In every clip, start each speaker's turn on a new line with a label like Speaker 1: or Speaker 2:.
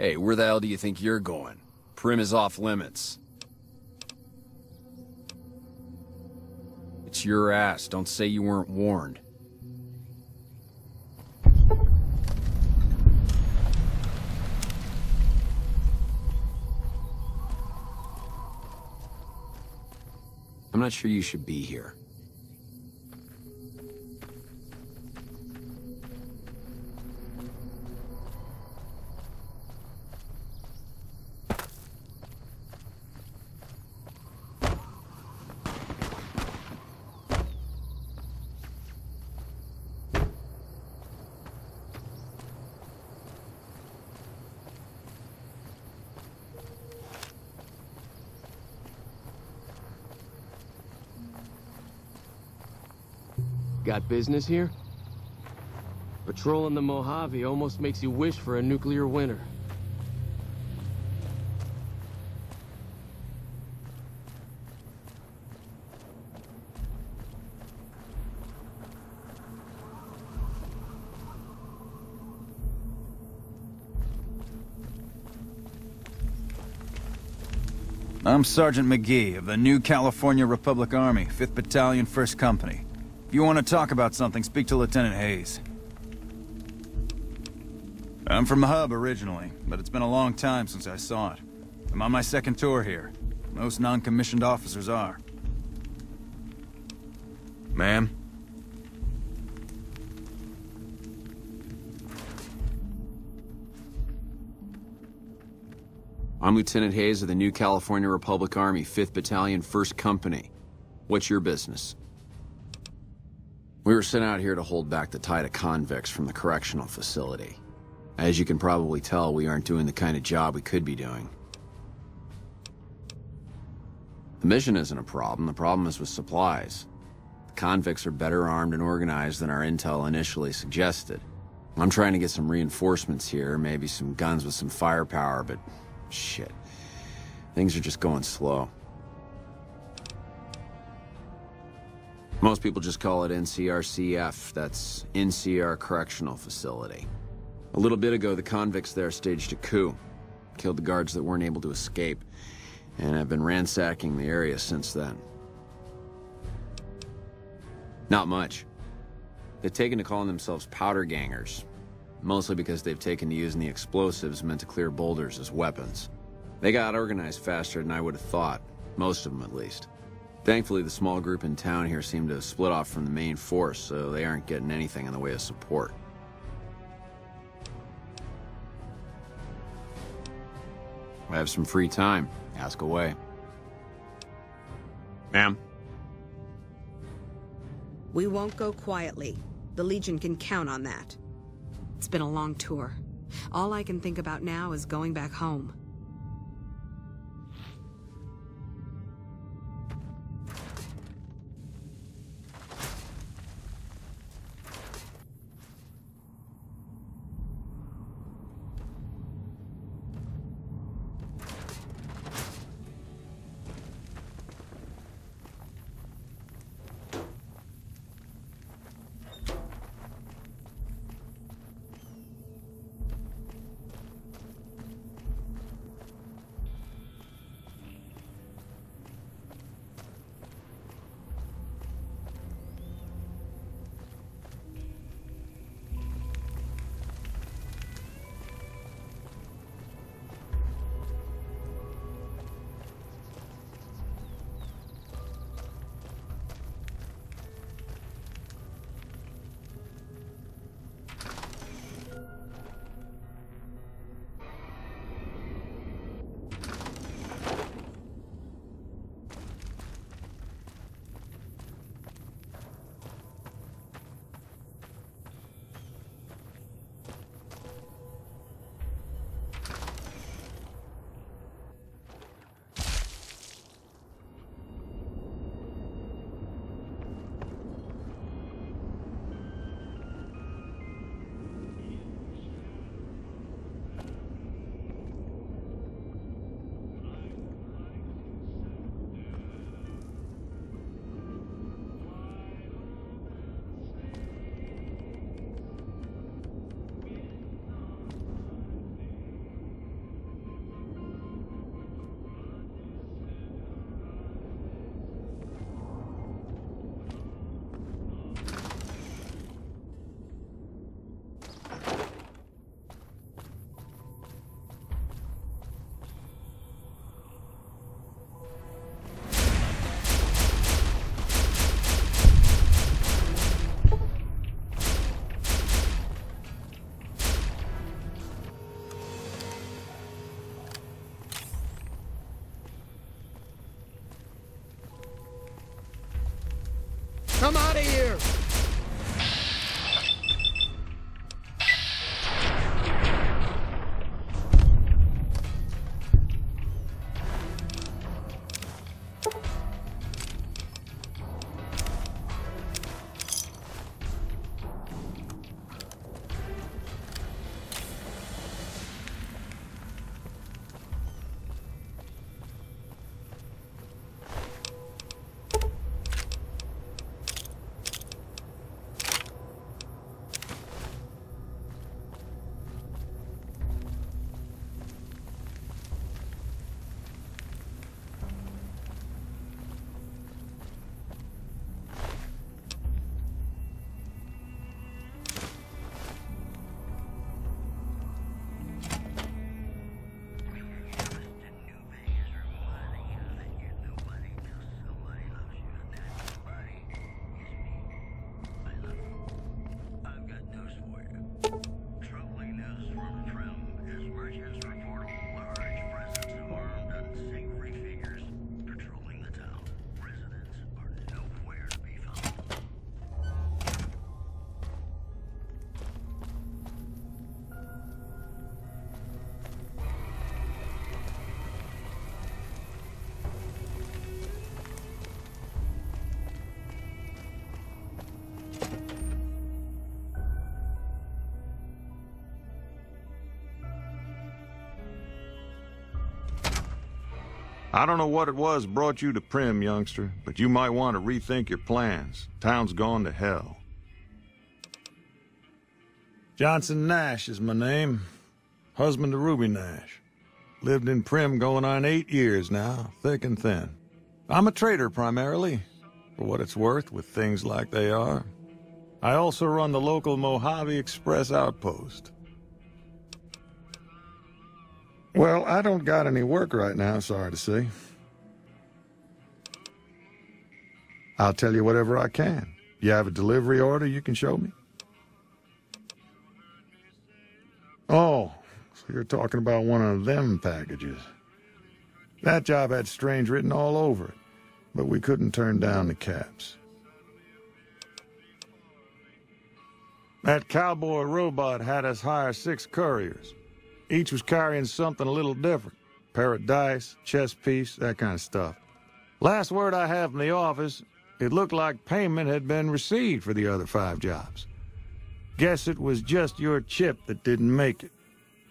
Speaker 1: Hey, where the hell do you think you're going? Primm is off limits. It's your ass. Don't say you weren't warned. I'm not sure you should be here.
Speaker 2: Got business here? Patrolling the Mojave almost makes you wish for a nuclear winter.
Speaker 3: I'm Sergeant McGee of the New California Republic Army, 5th Battalion, 1st Company. If you want to talk about something, speak to Lieutenant Hayes. I'm from the hub originally, but it's been a long time since I saw it. I'm on my 2nd tour here. Most non-commissioned officers are. Ma'am?
Speaker 1: I'm Lieutenant Hayes of the New California Republic Army, 5th Battalion, 1st Company. What's your business? We were sent out here to hold back the tide of convicts from the correctional facility. As you can probably tell, we aren't doing the kind of job we could be doing. The mission isn't a problem. The problem is with supplies. The convicts are better armed and organized than our intel initially suggested. I'm trying to get some reinforcements here, maybe some guns with some firepower, but shit. Things are just going slow. Most people just call it NCRCF. That's NCR Correctional Facility. A little bit ago, the convicts there staged a coup. Killed the guards that weren't able to escape. And I've been ransacking the area since then. Not much. They've taken to calling themselves powder gangers. Mostly because they've taken to using the explosives meant to clear boulders as weapons. They got organized faster than I would have thought. Most of them, at least. Thankfully, the small group in town here seem to have split off from the main force, so they aren't getting anything in the way of support. I have some free time. Ask away. Ma'am?
Speaker 4: We won't go quietly. The Legion can count on that. It's been a long tour. All I can think about now is going back home.
Speaker 2: I'm out of here!
Speaker 5: I don't know what it was brought you to Primm, youngster, but you might want to rethink your plans. Town's gone to hell.
Speaker 6: Johnson Nash is my name. Husband to Ruby Nash. Lived in Primm going on 8 years now, thick and thin. I'm a trader primarily, for what it's worth with things like they are. I also run the local Mojave Express outpost. Well, I don't got any work right now, sorry to say. I'll tell you whatever I can. You have a delivery order you can show me? Oh, so you're talking about one of them packages. That job had strange written all over it, but we couldn't turn down the caps. That cowboy robot had us hire 6 couriers. Each was carrying something a little different. Pair of dice, chess piece, that kind of stuff. Last word I have from the office, it looked like payment had been received for the other 5 jobs. Guess it was just your chip that didn't make it.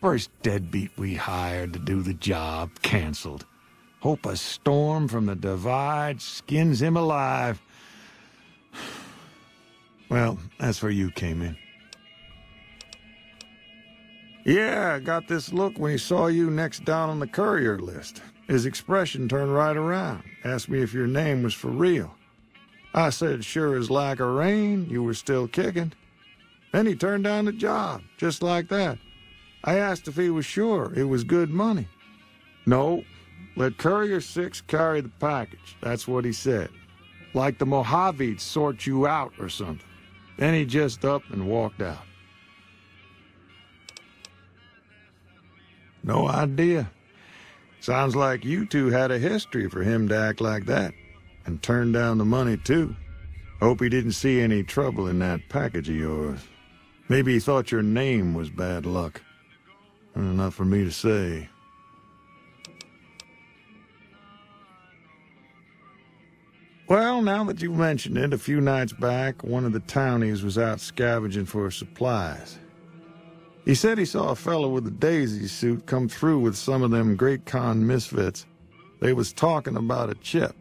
Speaker 6: First deadbeat we hired to do the job canceled. Hope a storm from the divide skins him alive. Well, that's where you came in. Yeah, I got this look when he saw you next down on the courier list. His expression turned right around, asked me if your name was for real. I said, sure as like a rain, you were still kicking. Then he turned down the job, just like that. I asked if he was sure it was good money. No, let Courier 6 carry the package, that's what he said. Like the Mojave'd sort you out or something. Then he just up and walked out. No idea. Sounds like you two had a history for him to act like that. And turn down the money, too. Hope he didn't see any trouble in that package of yours. Maybe he thought your name was bad luck. Not for me to say. Well, now that you've mentioned it, a few nights back, one of the townies was out scavenging for supplies. He said he saw a fellow with a daisy suit come through with some of them Great Con misfits. They was talking about a chip.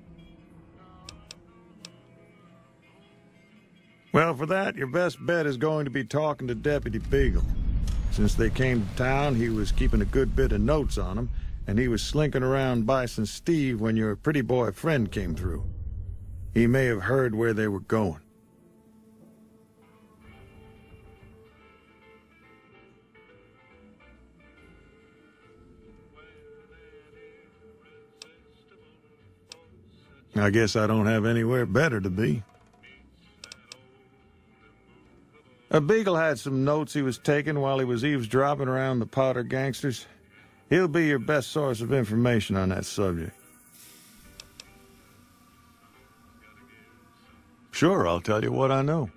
Speaker 6: Well, for that, your best bet is going to be talking to Deputy Beagle. Since they came to town, he was keeping a good bit of notes on them, and he was slinking around Bison Steve when your pretty boy friend came through. He may have heard where they were going. I guess I don't have anywhere better to be. Beagle had some notes he was taking while he was eavesdropping around the Powder gangsters. He'll be your best source of information on that subject.
Speaker 5: Sure, I'll tell you what I know.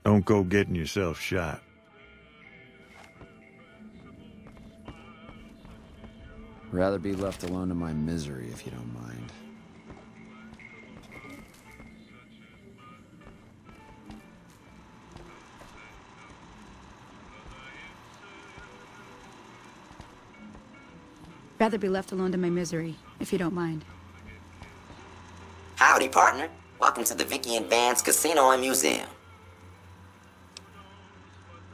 Speaker 5: Don't go getting yourself shot.
Speaker 1: Rather be left alone to my misery, if you don't mind.
Speaker 7: Rather be left alone to my misery, if you don't mind.
Speaker 8: Howdy, partner. Welcome to the Vikki and Vance Casino and Museum.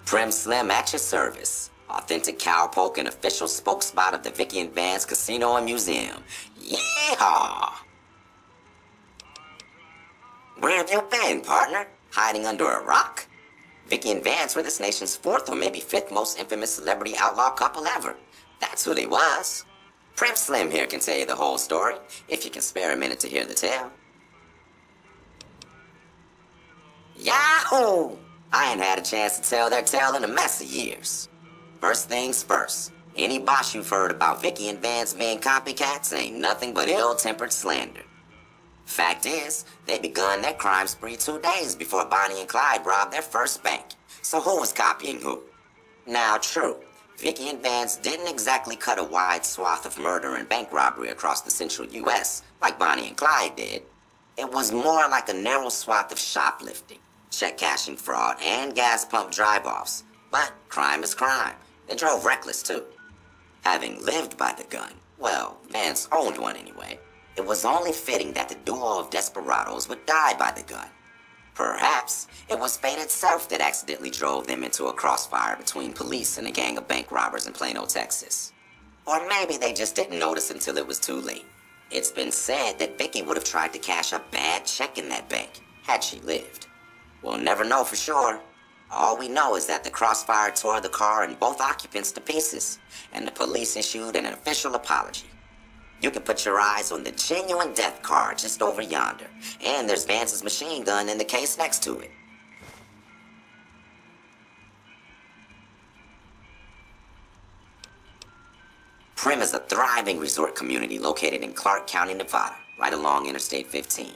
Speaker 8: Primm Slim at your service. Authentic cowpoke and official spokespot of the Vikki and Vance Casino and Museum. Yeehaw! Where have you been, partner? Hiding under a rock? Vikki and Vance were this nation's 4th or maybe 5th most infamous celebrity outlaw couple ever. That's who they was. Primm Slim here can tell you the whole story, if you can spare a minute to hear the tale. Yahoo! I ain't had a chance to tell their tale in a mess of years. First things first, any bosh you've heard about Vikki and Vance being copycats ain't nothing but ill-tempered slander. Fact is, they begun their crime spree 2 days before Bonnie and Clyde robbed their first bank. So who was copying who? Now, true, Vikki and Vance didn't exactly cut a wide swath of murder and bank robbery across the central U.S. like Bonnie and Clyde did. It was more like a narrow swath of shoplifting, check cashing fraud, and gas pump drive-offs. But crime is crime. They drove reckless, too. Having lived by the gun, well, Vance owned one anyway, it was only fitting that the duo of desperados would die by the gun. Perhaps it was fate itself that accidentally drove them into a crossfire between police and a gang of bank robbers in Plano, Texas. Or maybe they just didn't notice until it was too late. It's been said that Vikki would have tried to cash a bad check in that bank, had she lived. We'll never know for sure. All we know is that the crossfire tore the car and both occupants to pieces, and the police issued an official apology. You can put your eyes on the genuine death car just over yonder, and there's Vance's machine gun in the case next to it. Primm is a thriving resort community located in Clark County, Nevada, right along Interstate 15.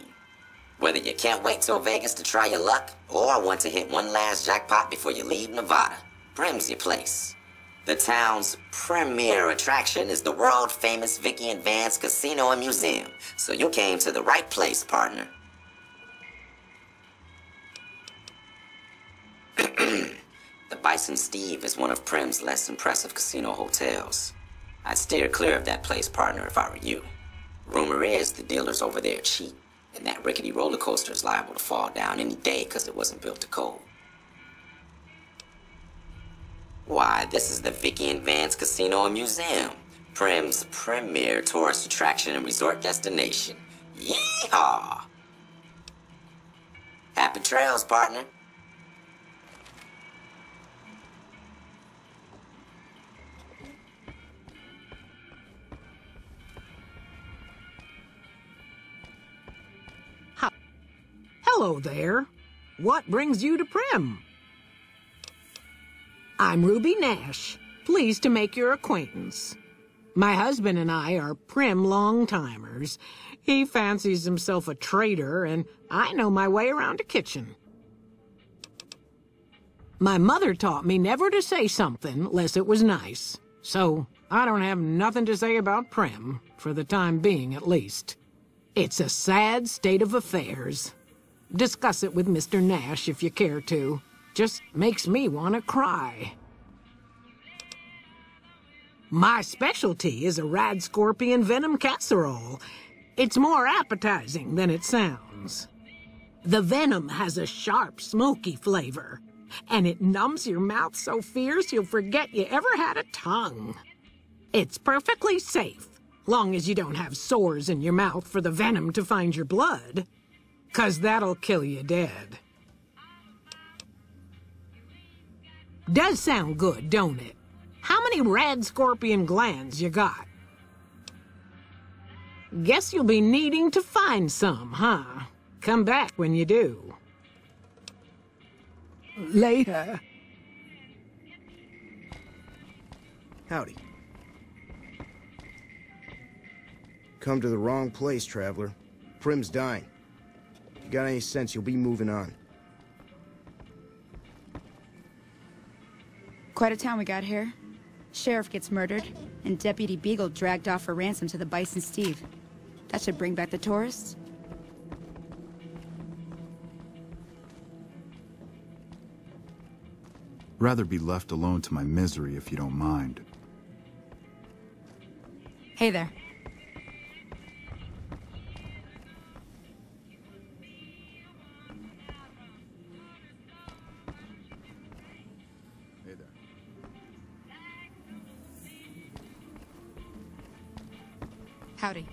Speaker 8: Whether you can't wait till Vegas to try your luck, or want to hit one last jackpot before you leave Nevada, Primm's your place. The town's premier attraction is the world-famous Vikki and Vance Casino and Museum, so you came to the right place, partner. The Bison Steve is one of Primm's less impressive casino hotels. I'd steer clear of that place, partner, if I were you. Rumor is the dealers over there cheat, and that rickety roller coaster is liable to fall down any day because it wasn't built to code. Why, this is the Vikki and Vance Casino and Museum, Primm's premier tourist attraction and resort destination. Yeehaw! Happy trails, partner.
Speaker 9: Hello there. What brings you to Primm? I'm Ruby Nash. Pleased to make your acquaintance. My husband and I are Primm long-timers. He fancies himself a trader, and I know my way around a kitchen. My mother taught me never to say something unless it was nice. So I don't have nothing to say about Primm, for the time being at least. It's a sad state of affairs. Discuss it with Mr. Nash if you care to. Just makes me want to cry. My specialty is a rad scorpion venom casserole. It's more appetizing than it sounds. The venom has a sharp, smoky flavor, and it numbs your mouth so fierce you'll forget you ever had a tongue. It's perfectly safe, long as you don't have sores in your mouth for the venom to find your blood, 'cause that'll kill you dead. Does sound good, don't it? How many rad scorpion glands you got? Guess you'll be needing to find some, huh? Come back when you do. Later.
Speaker 10: Howdy. Come to the wrong place, traveler. Primm's dying. you got any sense, you'll be moving on.
Speaker 7: Quite a town we got here. Sheriff gets murdered, and Deputy Beagle dragged off for ransom to the Bison Steve. That should bring back the tourists.
Speaker 11: Rather be left alone to my misery if you don't mind.
Speaker 7: Hey there.
Speaker 11: Hey there.
Speaker 7: Howdy.